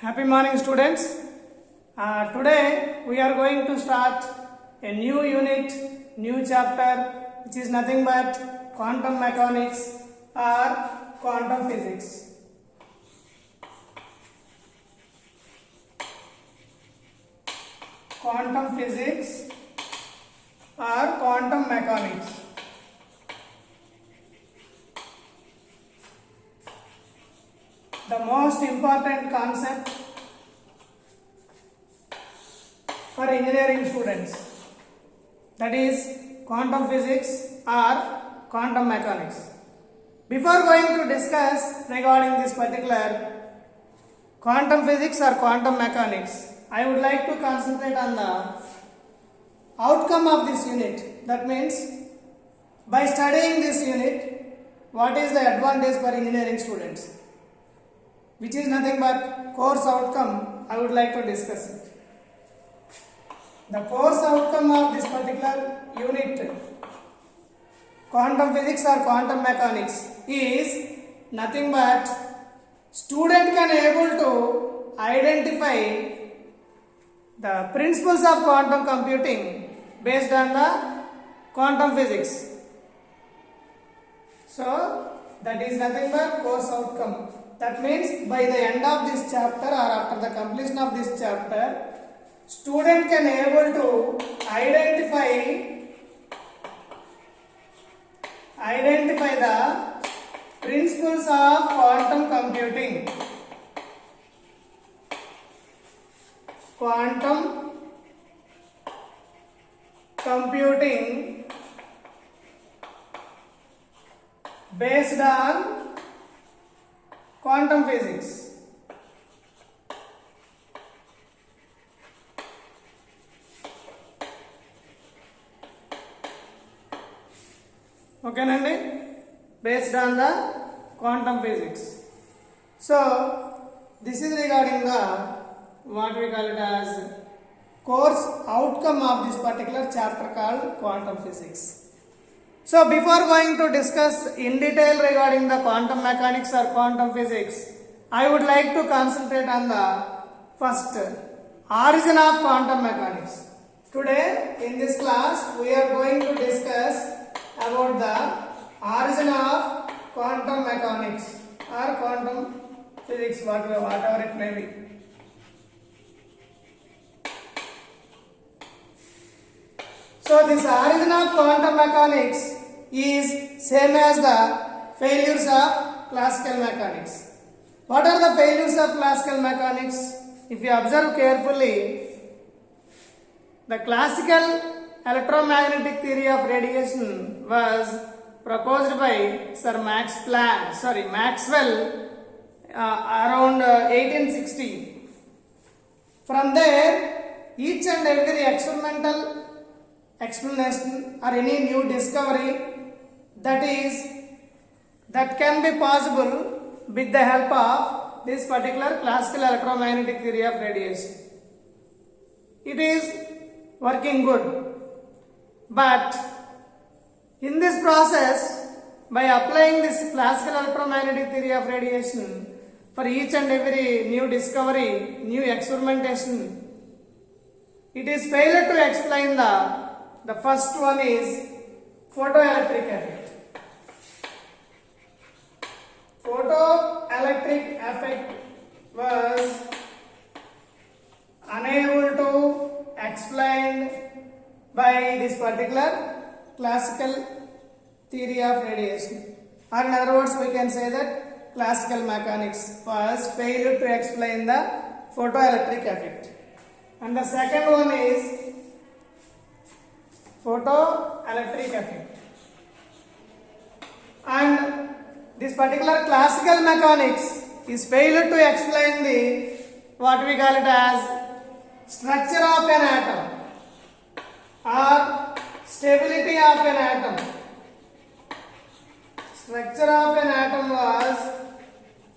Happy morning, students. Today we are going to start a new unit, new chapter, which is nothing but quantum mechanics or quantum physics. Quantum physics or quantum mechanics. The most important concept for engineering students, that is quantum physics or quantum mechanics. Before going to discuss regarding this particular quantum physics or quantum mechanics, I would like to concentrate on the outcome of this unit. That means by studying this unit, what is the advantage for engineering students, which is nothing but course outcome. I would like to discuss it. The course outcome of this particular unit, quantum physics or quantum mechanics, is nothing but student can able to identify the principles of quantum computing based on the quantum physics. So that is nothing but course outcome. That means by the end of this chapter or after the completion of this chapter, student can able to identify the principles of quantum computing. Quantum computing based on quantum physics. Okay, Nandi? Based on the quantum physics. So, this is regarding the what we call it as course outcome of this particular chapter called quantum physics. So, before going to discuss in detail regarding the quantum mechanics or quantum physics, I would like to concentrate on the first origin of quantum mechanics. Today in this class we are going to discuss about the origin of quantum mechanics or quantum physics, whatever it may be. So this origin of quantum mechanics is same as the failures of classical mechanics. What are the failures of classical mechanics? If you observe carefully, the classical electromagnetic theory of radiation was proposed by Sir Maxwell around 1860. From there, each and every experimental explanation or any new discovery that can be possible with the help of this particular classical electromagnetic theory of radiation. It is working good. But in this process, by applying this classical electromagnetic theory of radiation for each and every new discovery, new experimentation, it is failure to explain the first one is photoelectric effect. Photoelectric effect was unable to explain by this particular classical theory of radiation, or in other words we can say that classical mechanics was failure to explain the photoelectric effect. And the second one is photoelectric effect. And this particular classical mechanics is failure to explain the what we call it as structure of an atom or stability of an atom. Structure of an atom was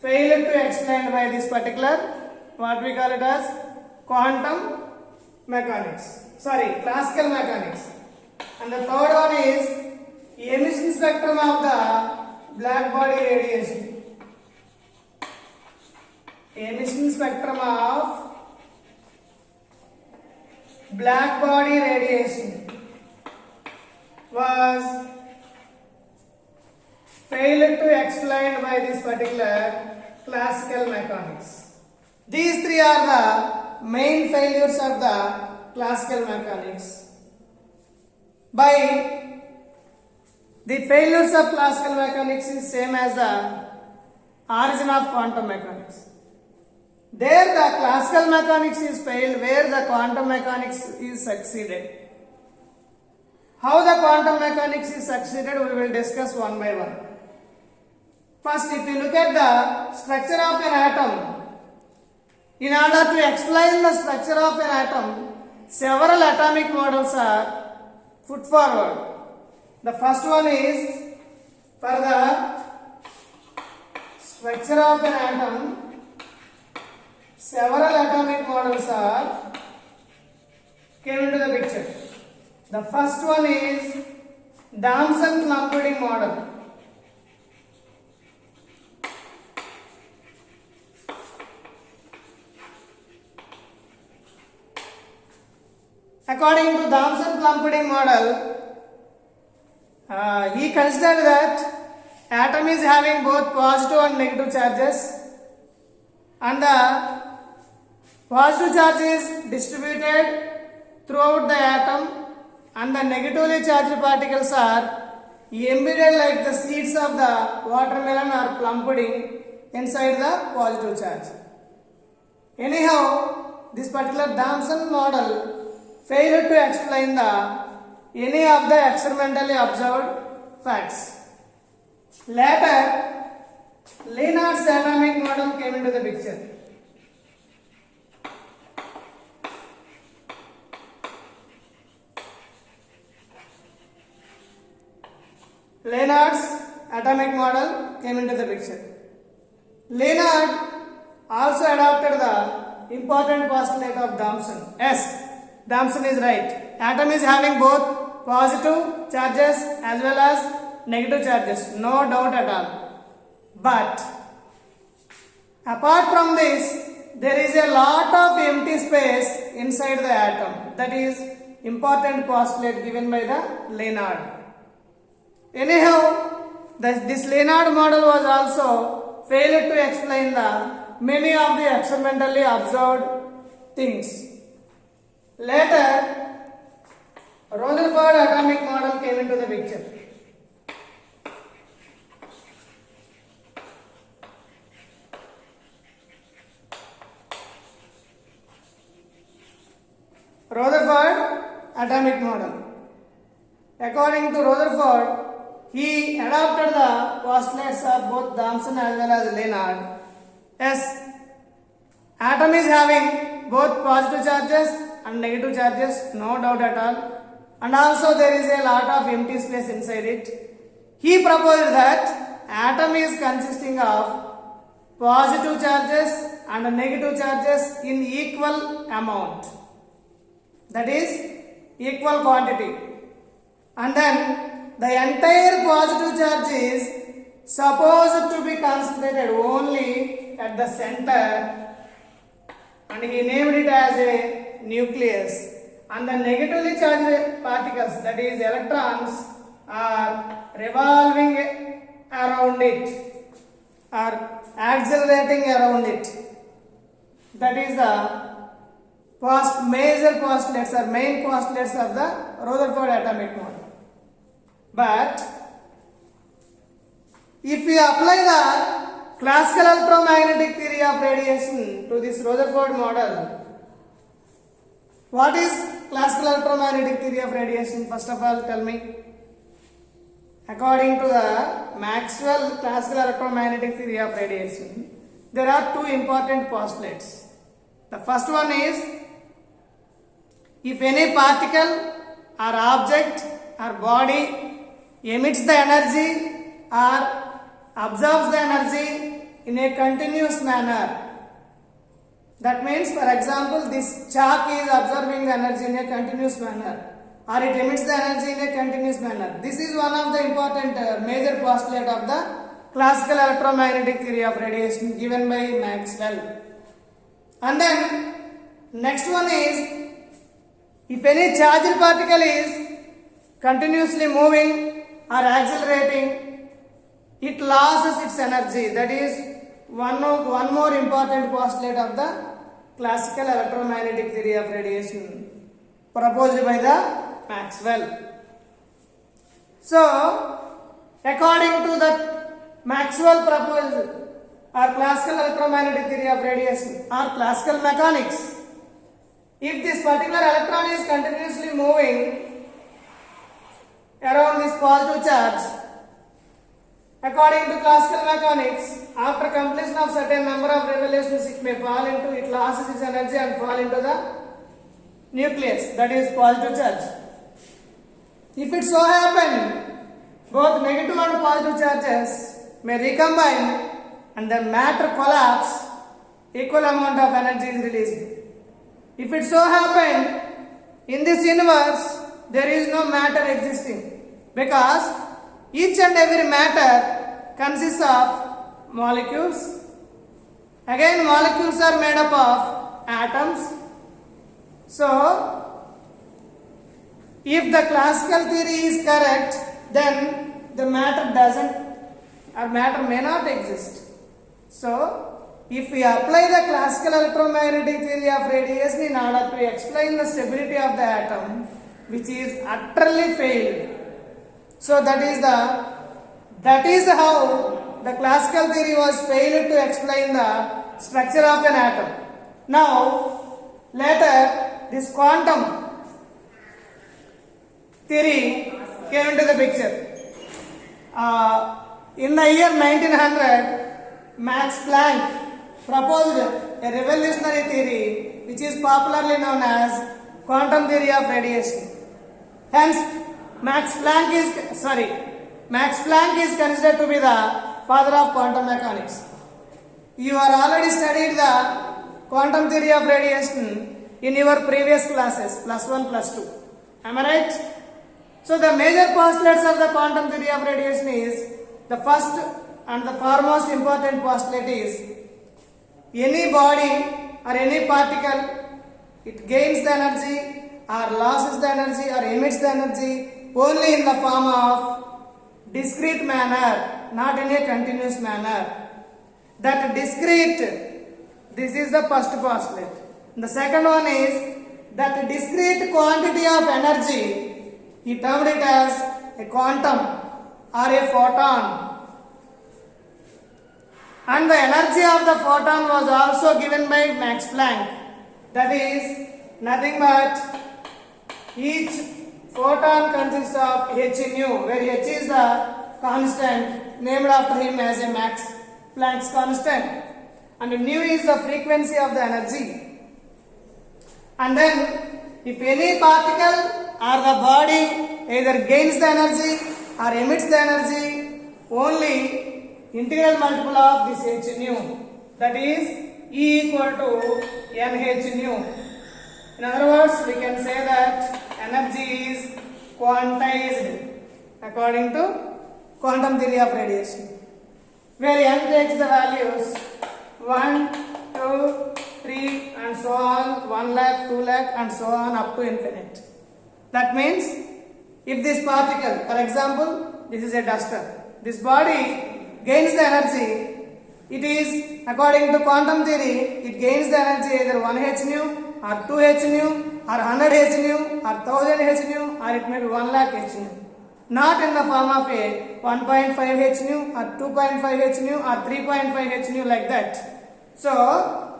failure to explain by this particular what we call it as quantum mechanics. Classical mechanics. And the third one is emission spectrum of the black body radiation. emission spectrum of black body radiation was failed to explain by this particular classical mechanics. These three are the main failures of the classical mechanics. By the failures of classical mechanics is same as the origin of quantum mechanics. There the classical mechanics is failed, where the quantum mechanics is succeeded. How the quantum mechanics is succeeded, we will discuss one by one. First, if you look at the structure of an atom, in order to explain the structure of an atom, several atomic models are put forward. The first one is for the structure of an atom, several atomic models are came into the picture. The first one is Thomson-Klumpening model. According to Thomson-Klumpening model, he considered that atom is having both positive and negative charges, and the positive charge is distributed throughout the atom, and the negatively charged particles are embedded like the seeds of the watermelon or plum pudding inside the positive charge. Anyhow, this particular Thomson model failed to explain any of the experimentally observed facts. Later, Lennard's atomic model came into the picture. Lennard's atomic model came into the picture. Lennard also adopted the important postulate of Thomson. Yes, Thomson is right. Atom is having both positive charges as well as negative charges, no doubt at all. But apart from this, there is a lot of empty space inside the atom. That is important postulate given by the Lennard. Anyhow, this Lennard model was also failed to explain the many of the experimentally observed things. Later, Rutherford atomic model came into the picture. Rutherford atomic model. According to Rutherford, he adopted the postulates of both Thomson as well as Lennard. Yes, atom is having both positive charges and negative charges, no doubt at all. And also there is a lot of empty space inside it. He proposed that atom is consisting of positive charges and negative charges in equal amount. That is equal quantity. And then the entire positive charge is supposed to be concentrated only at the center, and he named it as a nucleus. And the negatively charged particles, that is electrons, are revolving around it, are accelerating around it. That is the major postulates or main postulates of the Rutherford atomic model. But if we apply the classical electromagnetic theory of radiation to this Rutherford model, what is classical electromagnetic theory of radiation? First of all, tell me. According to the Maxwell classical electromagnetic theory of radiation, there are two important postulates. The first one is, if any particle or object or body emits the energy or absorbs the energy in a continuous manner. That means, for example, this chalk is absorbing the energy in a continuous manner, or it emits the energy in a continuous manner. This is one of the important major postulate of the classical electromagnetic theory of radiation given by Maxwell. And then next one is, if any charged particle is continuously moving or accelerating, it loses its energy. That is one more important postulate of the classical electromagnetic theory of radiation proposed by the Maxwell. So, according to the Maxwell proposal or classical electromagnetic theory of radiation or classical mechanics, if this particular electron is continuously moving around this positive charge, according to classical mechanics, after completion of certain number of revolutions, it loses its energy and fall into the nucleus, that is positive charge. If it so happen, both negative and positive charges may recombine and the matter collapse, equal amount of energy is released. If it so happen, in this universe, there is no matter existing, because each and every matter consists of molecules. Again, molecules are made up of atoms. So, if the classical theory is correct, then the matter may not exist. So, if we apply the classical electromagnetic theory of radiation in order to explain the stability of the atom, which is utterly failed. So that is how the classical theory was failed to explain the structure of an atom. Now, later this quantum theory came into the picture. In the year 1900, Max Planck proposed a revolutionary theory which is popularly known as quantum theory of radiation. Hence, Max Planck is considered to be the father of quantum mechanics. You are already studied the quantum theory of radiation in your previous classes, plus 1, plus 2. Am I right? So the major postulates of the quantum theory of radiation is, the first and the foremost important postulate is, any body or any particle, it gains the energy or loses the energy or emits the energy only in the form of discrete manner, not in a continuous manner. That discrete, this is the first postulate. The second one is that discrete quantity of energy, he termed it as a quantum or a photon. And the energy of the photon was also given by Max Planck. That is nothing but each photon consists of h nu, where h is the constant named after him as a Max Planck's constant, and nu is the frequency of the energy. And then if any particle or the body either gains the energy or emits the energy, only integral multiple of this h nu, that is E equal to nh nu. In other words, we can say that energy is quantized according to quantum theory of radiation, where n takes the values 1, 2, 3 and so on, 1 lakh, 2 lakh and so on up to infinite. That means if this particle, for example, this is a duster, this body gains the energy, it is, according to quantum theory, it gains the energy either 1 h nu or 2 h nu or 100 h nu or 1000 h nu, or it may be 1 lakh h nu. Not in the form of a 1.5 h nu or 2.5 h nu or 3.5 h nu like that. So,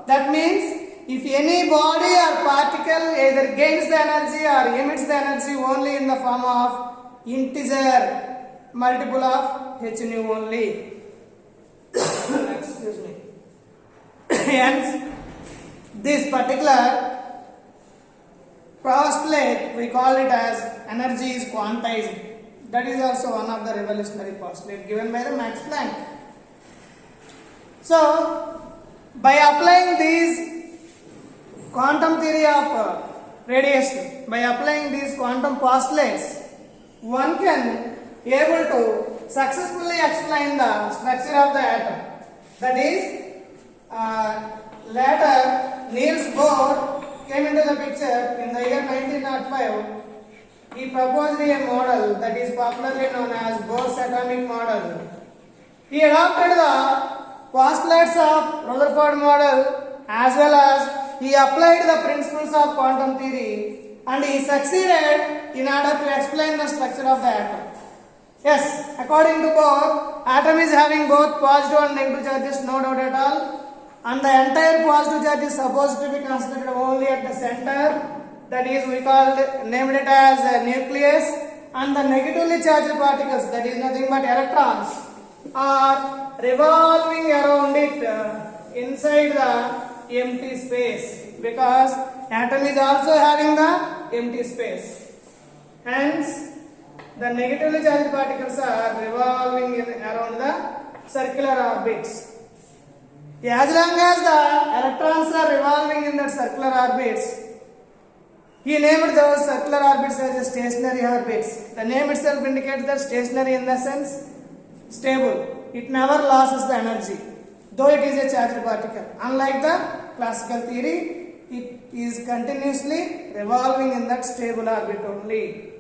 that means if any body or particle either gains the energy or emits the energy only in the form of integer multiple of h nu only. Excuse me. Hence, this particular postulate, we call it as energy is quantized. That is also one of the revolutionary postulates given by the Max Planck. So, by applying these quantum theory of radiation, by applying these quantum postulates, one can able to successfully explained the structure of the atom. That is, later Niels Bohr came into the picture in the year 1905. He proposed a model that is popularly known as Bohr's atomic model. He adopted the postulates of Rutherford model as well as he applied the principles of quantum theory, and he succeeded in order to explain the structure of the atom. Yes, according to Bohr, atom is having both positive and negative charges, no doubt at all. And the entire positive charge is supposed to be concentrated only at the center. That is, named it as a nucleus. And the negatively charged particles, that is nothing but electrons, are revolving around it inside the empty space, because atom is also having the empty space. Hence, the negatively charged particles are revolving around the circular orbits. As long as the electrons are revolving in that circular orbits, he named those circular orbits as stationary orbits. The name itself indicates that stationary in the sense stable. It never loses the energy, though it is a charged particle. Unlike the classical theory, it is continuously revolving in that stable orbit only.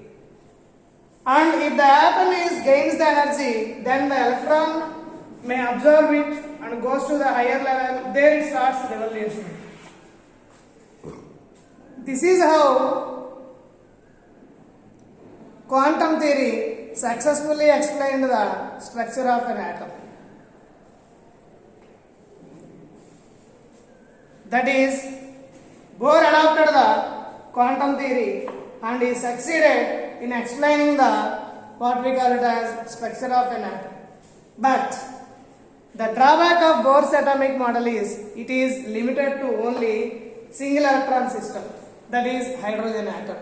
And if the atom gains the energy, then the electron may absorb it and goes to the higher level. There it starts revolution. This is how quantum theory successfully explained the structure of an atom. That is, Bohr adopted the quantum theory and he succeeded in explaining the what we call it as structure of an atom. But the drawback of Bohr's atomic model is it is limited to only single electron system, that is hydrogen atom.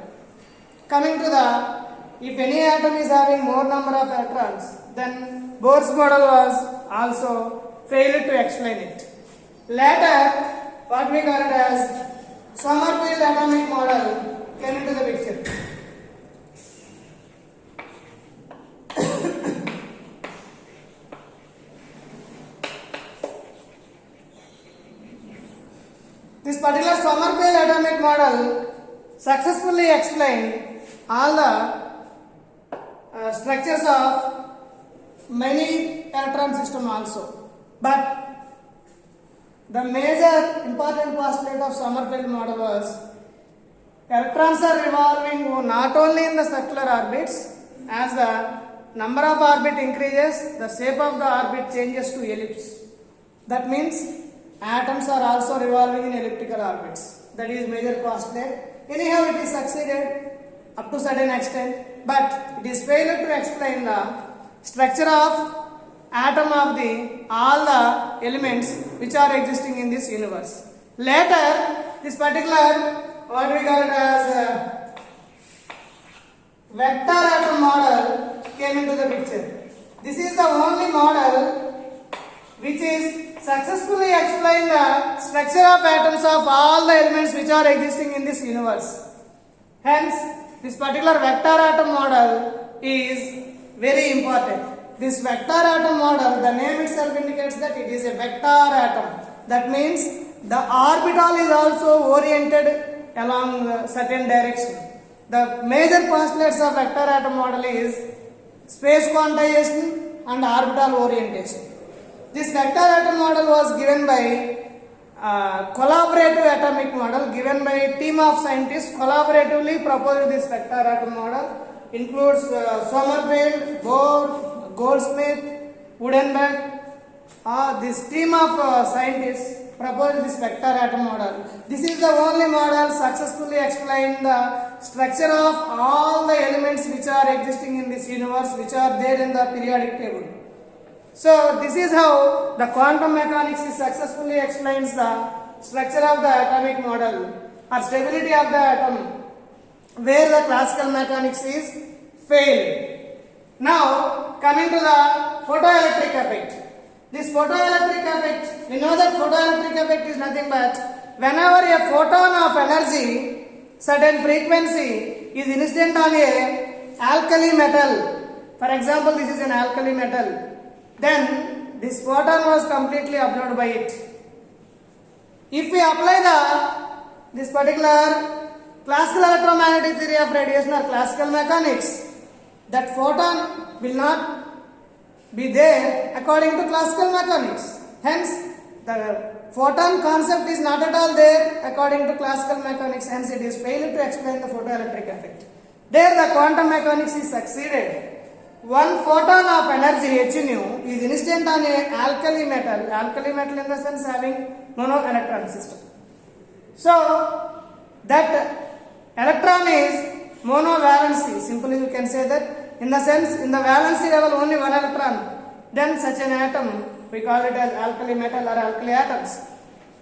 Coming to the, if any atom is having more number of electrons, then Bohr's model was also failed to explain it. Later, what we call it as Sommerfeld atomic model came into the picture. This particular Sommerfeld atomic model successfully explained all the structures of many electron system also. But the major important postulate of Sommerfeld model was electrons are revolving not only in the circular orbits. As the number of orbit increases, the shape of the orbit changes to ellipse. That means atoms are also revolving in elliptical orbits. That is major postulate. Anyhow, it is succeeded up to certain extent, but it is failed to explain the structure of atom of the all the elements which are existing in this universe. Later, this particular what we call it as vector atom model came into the picture. This is the only model which is successfully explain the structure of atoms of all the elements which are existing in this universe. Hence, this particular vector atom model is very important. This vector atom model, the name itself indicates that it is a vector atom. That means the orbital is also oriented along a certain direction. The major postulates of vector atom model is space quantization and orbital orientation. This vector atom model was given by collaborative atomic model, given by a team of scientists collaboratively proposed this vector atom model. Includes Sommerfeld, Bohr, Goldsmith, Woodenberg. This team of scientists proposed this vector atom model. This is the only model successfully explained the structure of all the elements which are existing in this universe, which are there in the periodic table. So this is how the quantum mechanics is successfully explains the structure of the atomic model or stability of the atom, where the classical mechanics is failed. Now coming to the photoelectric effect. This photoelectric effect, we know that photoelectric effect is nothing but whenever a photon of energy, certain frequency is incident on a alkali metal. For example, this is an alkali metal. Then this photon was completely absorbed by it. If we apply this particular classical electromagnetic theory of radiation or classical mechanics, that photon will not be there according to classical mechanics. Hence, the photon concept is not at all there according to classical mechanics. Hence, it is failed to explain the photoelectric effect. There, the quantum mechanics is succeeded. One photon of energy h nu is instant on a alkali metal in the sense having monoelectron system. So, that electron is monovalency. Simply you can say that in the sense, in the valency level only one electron. Then such an atom, we call it as alkali metal or alkali atoms.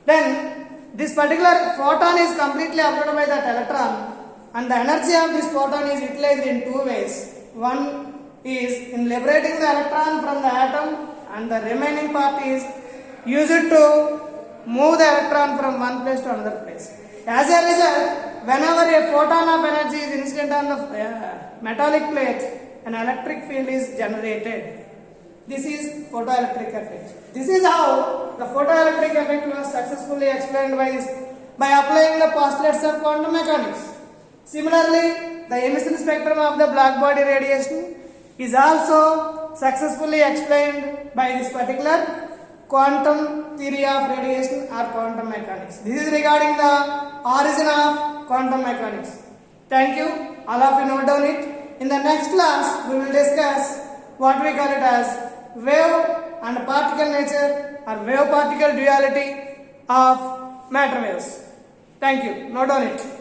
Then this particular photon is completely absorbed by that electron, and the energy of this photon is utilized in two ways. One is in liberating the electron from the atom, and the remaining part is used to move the electron from one place to another place. As a result, whenever a photon of energy is incident on the metallic plate, an electric field is generated. This is photoelectric effect. This is how the photoelectric effect was successfully explained by applying the postulates of quantum mechanics. Similarly, the emission spectrum of the black body radiation is also successfully explained by this particular quantum theory of radiation or quantum mechanics. This is regarding the origin of quantum mechanics. Thank you. All of you note down it. In the next class, we will discuss what we call it as wave and particle nature or wave particle duality of matter waves. Thank you. Note down it.